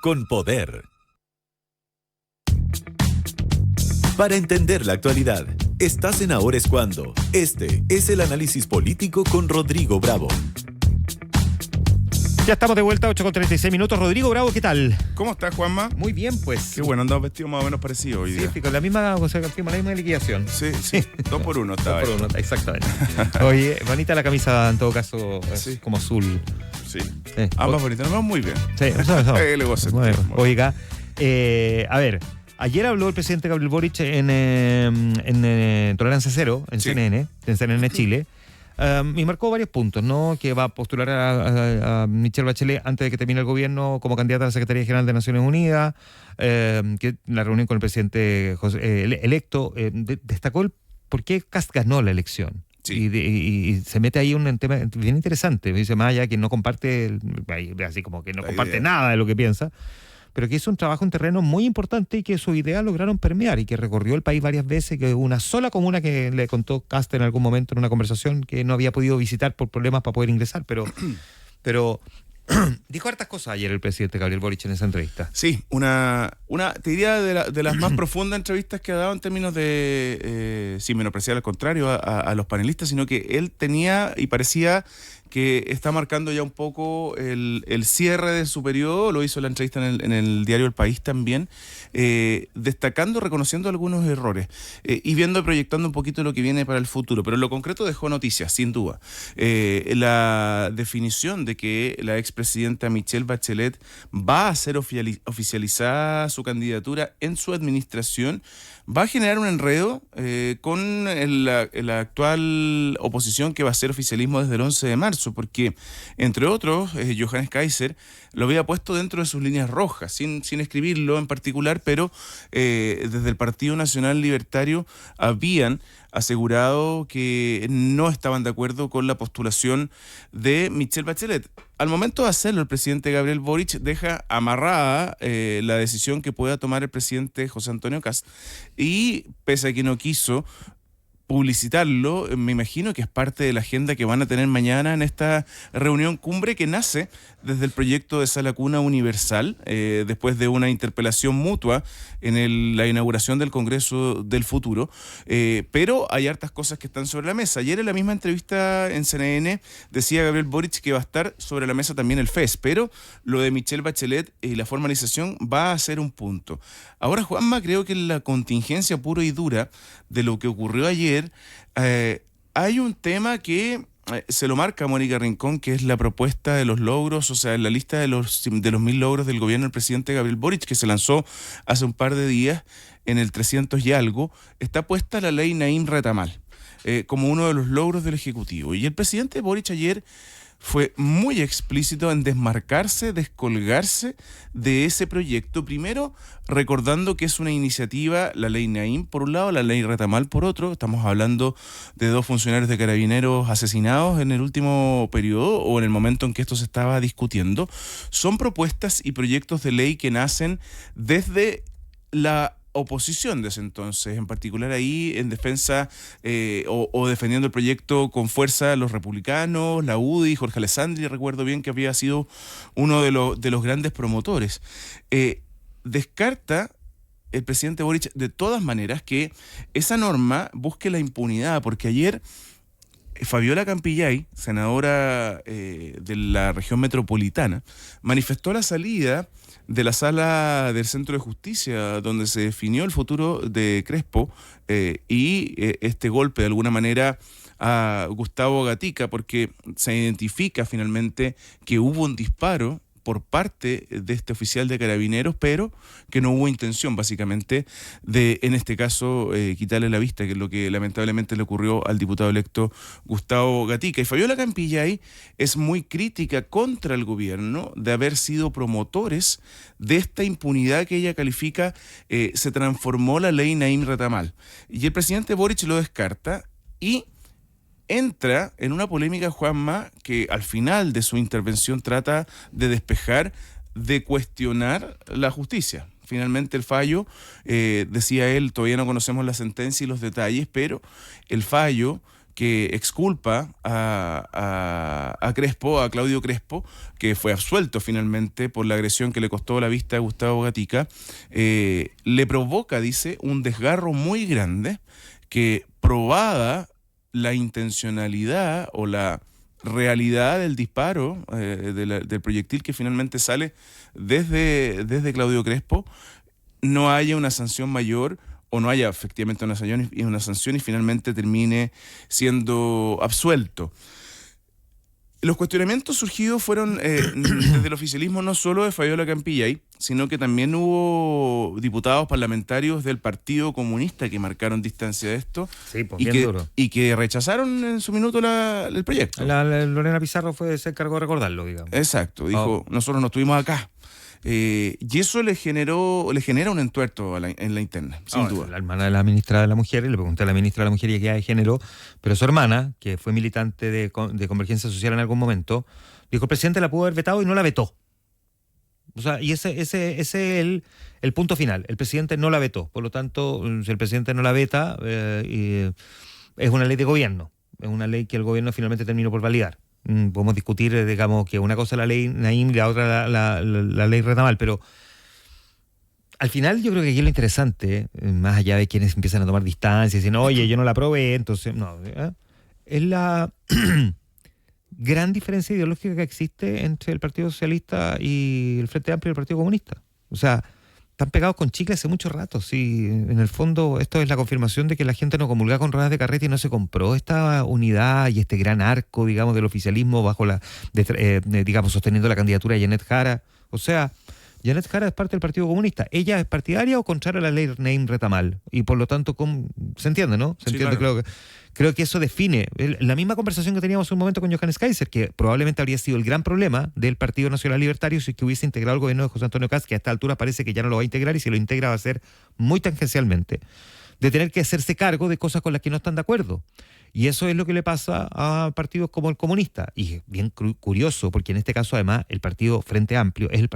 con poder. Para entender la actualidad, estás en Ahora es Cuando. Este es el análisis político con Rodrigo Bravo. Ya estamos de vuelta, 8:36 minutos. Rodrigo Bravo, ¿qué tal? ¿Cómo estás, Juanma? Muy bien, pues. Qué bueno, andamos vestidos más o menos parecidos hoy día. Sí, con la misma, o sea, la misma liquidación. Sí. 2 por 1 estaba. 2 por 1, exactamente. Oye, bonita la camisa, en todo caso, Sí. como azul. Sí. Ambas bonitas, nos vamos muy bien. Sí, eso. El egocentrismo. Oiga, a ver, ayer habló el presidente Gabriel Boric en Tolerancia Cero, en Sí. CNN Chile. Y marcó varios puntos, ¿no? Que va a postular a Michelle Bachelet antes de que termine el gobierno como candidata a la Secretaría General de Naciones Unidas, que la reunión con el presidente electo destacó el por qué Kast ganó la elección. Sí. Y se mete ahí un tema bien interesante. Dice, más allá que no comparte, así como que no La comparte idea. nada de lo que piensa, pero que hizo un trabajo en terreno muy importante y que su idea lograron permear y que recorrió el país varias veces, que una sola comuna que le contó Kast en algún momento en una conversación que no había podido visitar por problemas para poder ingresar, pero dijo hartas cosas ayer el presidente Gabriel Boric en esa entrevista. Sí, una te diría de las más profundas entrevistas que ha dado en términos de, sin menospreciar al contrario a los panelistas, sino que él tenía y parecía que está marcando ya un poco el cierre de su periodo. Lo hizo en la entrevista en el diario El País también, destacando, reconociendo algunos errores y viendo y proyectando un poquito lo que viene para el futuro. Pero en lo concreto dejó noticias, sin duda. La definición de que la expresidenta Michelle Bachelet va a ser oficializada su candidatura en su administración va a generar un enredo con la actual oposición que va a ser oficialismo desde el 11 de marzo, porque, entre otros, Johannes Kaiser lo había puesto dentro de sus líneas rojas, sin escribirlo en particular, pero desde el Partido Nacional Libertario habían asegurado que no estaban de acuerdo con la postulación de Michelle Bachelet. Al momento de hacerlo, el presidente Gabriel Boric deja amarrada la decisión que pueda tomar el presidente José Antonio Kast, y pese a que no quiso publicitarlo, me imagino que es parte de la agenda que van a tener mañana en esta reunión cumbre que nace desde el proyecto de Sala Cuna Universal, después de una interpelación mutua en la inauguración del Congreso del Futuro, pero hay hartas cosas que están sobre la mesa. Ayer en la misma entrevista en CNN decía Gabriel Boric que va a estar sobre la mesa también el FES, pero lo de Michelle Bachelet y la formalización va a ser un punto. Ahora, Juanma, creo que en la contingencia pura y dura de lo que ocurrió ayer, hay un tema que se lo marca Mónica Rincón, que es la propuesta de los logros, o sea, en la lista de los 1000 logros del gobierno del presidente Gabriel Boric, que se lanzó hace un par de días en el 300 y algo, está puesta la ley Naim Retamal como uno de los logros del Ejecutivo. Y el presidente Boric ayer fue muy explícito en desmarcarse, descolgarse de ese proyecto. Primero, recordando que es una iniciativa, la ley Naim por un lado, la ley Retamal por otro. Estamos hablando de 2 funcionarios de Carabineros asesinados en el último periodo o en el momento en que esto se estaba discutiendo. Son propuestas y proyectos de ley que nacen desde la oposición de ese entonces, en particular ahí en defensa o defendiendo el proyecto con fuerza los republicanos, la UDI, Jorge Alessandri, recuerdo bien que había sido uno de los grandes promotores. Descarta el presidente Boric de todas maneras que esa norma busque la impunidad, porque ayer Fabiola Campillay, senadora de la región metropolitana, manifestó la salida de la sala del Centro de Justicia donde se definió el futuro de Crespo y este golpe de alguna manera a Gustavo Gatica, porque se identifica finalmente que hubo un disparo por parte de este oficial de Carabineros, pero que no hubo intención, básicamente, de, en este caso, quitarle la vista, que es lo que lamentablemente le ocurrió al diputado electo Gustavo Gatica. Y Fabiola Campillay es muy crítica contra el gobierno de haber sido promotores de esta impunidad que ella califica se transformó la ley Naim Retamal. Y el presidente Boric lo descarta y entra en una polémica, Juanma, que al final de su intervención trata de despejar, de cuestionar la justicia. Finalmente el fallo, decía él, todavía no conocemos la sentencia y los detalles, pero el fallo que exculpa a Crespo, a Claudio Crespo, que fue absuelto finalmente por la agresión que le costó la vista a Gustavo Gatica, le provoca, dice, un desgarro muy grande que, probada la intencionalidad o la realidad del disparo del proyectil que finalmente sale desde Claudio Crespo, no haya una sanción mayor o no haya efectivamente una sanción y finalmente termine siendo absuelto. Los cuestionamientos surgidos fueron desde el oficialismo no solo de Fabiola Campillay, sino que también hubo diputados parlamentarios del Partido Comunista que marcaron distancia de esto, Sí, pues bien duro. y que rechazaron en su minuto el proyecto. Lorena Pizarro se encargó de recordarlo, digamos. Exacto, dijo, nosotros no estuvimos acá. Y eso le genera un entuerto en la interna, sin duda. La hermana de la ministra de la Mujer, y le pregunté a la ministra de la Mujer y Equidad de Género, pero su hermana, que fue militante de Convergencia Social en algún momento, dijo: el presidente la pudo haber vetado y no la vetó. O sea, y ese es el punto final. El presidente no la vetó. Por lo tanto, si el presidente no la veta, es una ley de gobierno. Es una ley que el gobierno finalmente terminó por validar. Podemos discutir, digamos, que una cosa es la ley Naim y la otra la ley Retamal, pero al final yo creo que aquí es lo interesante, más allá de quienes empiezan a tomar distancia y dicen, oye, yo no la aprobé, entonces, no, es la gran diferencia ideológica que existe entre el Partido Socialista y el Frente Amplio y el Partido Comunista. O sea, están pegados con chicle hace mucho rato. Sí, en el fondo esto es la confirmación de que la gente no comulgaba con ruedas de carreta y no se compró esta unidad y este gran arco, digamos, del oficialismo bajo digamos, sosteniendo la candidatura de Janet Jara. O sea, Janet Jara es parte del Partido Comunista. ¿Ella es partidaria o contraria a la ley Naim Retamal? Y por lo tanto, ¿se entiende, no? ¿Se entiende? Claro. Creo que eso define la misma conversación que teníamos un momento con Johannes Kaiser, que probablemente habría sido el gran problema del Partido Nacional Libertario si es que hubiese integrado el gobierno de José Antonio Kast, que a esta altura parece que ya no lo va a integrar, y si lo integra va a ser muy tangencialmente, de tener que hacerse cargo de cosas con las que no están de acuerdo. Y eso es lo que le pasa a partidos como el Comunista. Y es bien curioso, porque en este caso además el partido Frente Amplio es el partido